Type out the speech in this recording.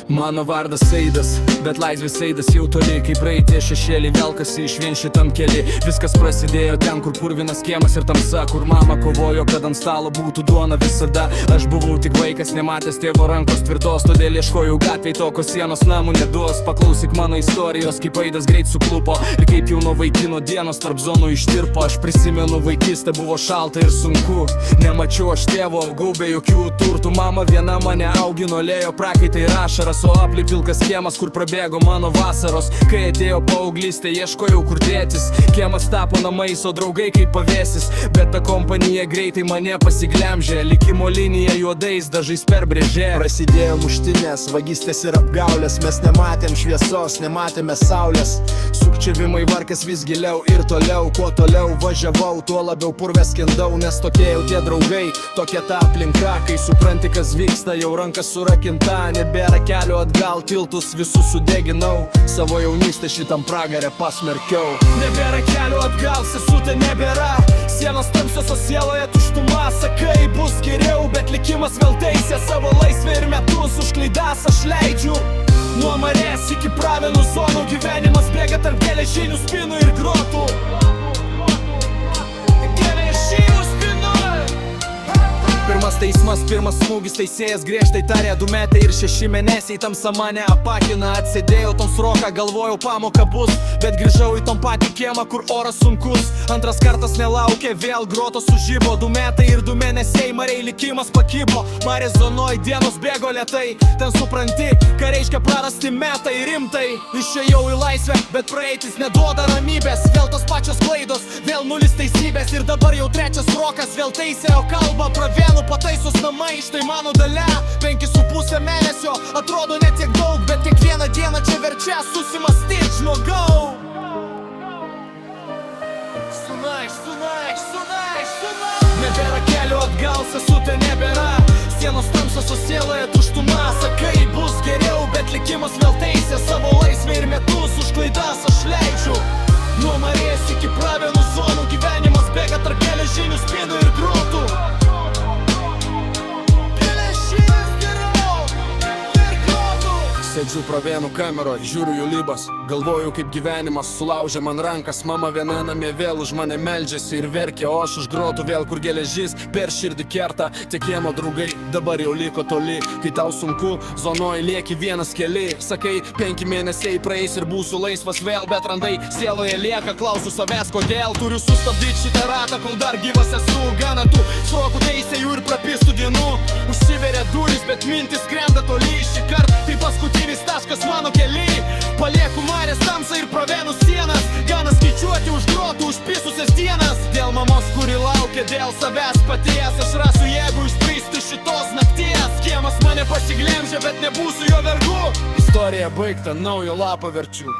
Mano vardas Eidas, bet laisvės Eidas jau toli, kai praeitie šešėlį velkasi iš vien šitam keli. Viskas prasidėjo ten, kur purvinas kiemas ir tamsa, kur mama kovojo, kad ant stalo būtų duona visada. Aš buvau tik vaikas, nematęs tėvo rankos tvirtos, todėl ieškojau gatvėj to, ko sienos namų neduos. Paklausyk mano istorijos, kaip Eidas greit suklupo ir kaip jauno vaikino dienos tarp zonų ištirpo. Aš prisimenu vaikystę, buvo šalta ir sunku, nemačiau aš tėvo, augau be jokių turtų. Mama viena mane augino, lėjo prakaitai ir ašaras, o aplink pilkas kiemas, kur prabėgo mano vasaros. Kai atėjo paauglystė, ieškojau kur dėtis, kiemas tapo namais, o draugai kaip pavėsis. Bet ta kompanija greitai mane pasiglemžė, likimo linija juodais dažais perbrėžė. Prasidėjo muštinės, vagystės ir apgaulės, mes nematėm šviesos, nematėme saulės. Sukčiavimai, varkas vis giliau ir toliau, kuo toliau važiavau, tuo labiau purvę skindau, nes tokie jau tie draugai, tokia ta aplinka. Kai supranti, kas vyksta, jau rankas surakinta, nebėra kelio atgal, tiltus visus sudeginau, savo jaunystę šitam pragarę pasmerkiau. Nebėra kelio atgal, sesutė nebėra, sienos tamsios, o sieloje tuštuma. Sakai, bus geriau, bet likimas vėl teisė, savo laisvę ir metus už klaidas aš leidžiu. Nuo Marės iki pravenų zonų gyvenimas bėga tarp geležinių spinų ir grotų. Pirmas teismas, pirmas smūgis, teisėjas griežtai tarė, 2 metai ir 6 mėnesiai, tamsa mane apakina. Atsėdėjau tom sroką, galvojau pamoka bus, bet grįžau į tom patį kiemą, kur oras sunkus. Antras kartas nelaukė, vėl grotos sužibo, 2 metai ir 2 mėnesiai, Marei likimas pakibo. Marės zonoj dienos bėgo lėtai, ten supranti, ką reiškia prarasti metai rimtai. Išėjau į laisvę, bet praeitis neduoda ramybės, vėl tos pačios klaidos, vėl nulis teisybės. Ir dabar jau 3 rokas, vėl teisėjo kalba, pravienų pataisos namai, štai mano dalia. 5,5 mėnesio, atrodo ne tiek daug, bet kiekvieną dieną čia verčia susimąstyt žmogau. Nebėra kelio atgal, sesutė nebėra, sienos tamsios, o sieloje tuštuma. Sakai, bus geriau, bet likimas vėl teisė, savo laisvę ir metus už klaidas aš leidžiu. Nuo Marės iki pravenų zonų gyvenimas bėga tarp geležinių spinų ir grotų. Sėdžiu pravienų kameroj, žiūriu jų libas, galvoju kaip gyvenimas sulaužė man rankas. Mama viena namie vėl už mane meldžiasi ir verkia, o aš už grotų vėl, kur geležis per širdį kerta. Tie kiemo draugai dabar jau liko toli, kai tau sunku, zonoj lieki vienas keli. Sakai, 5 mėnesiai praeis ir būsiu laisvas vėl, bet randai sieloje lieka, klausiu savęs kodėl. Turiu sustabdyti šitą ratą, kol dar gyvas esu. Gana tų srokų teisėjų ir prapistų dienų, užsiveria duris, bet mintis skrenda toli. Šį kartą tai paskutinis taškas mano kely, palieku Marės tamsą ir pravenų sienas. Gana skaičiuoti už grotų, užpisusias dienas. Dėl mamos, kuri laukia, dėl savęs paties, aš rasiu jėgų išbristi šitos nakties. Kiemas mane pasiglemžia, bet nebūsiu jo vergu. Istorija baigta, naujo lapo verčiu.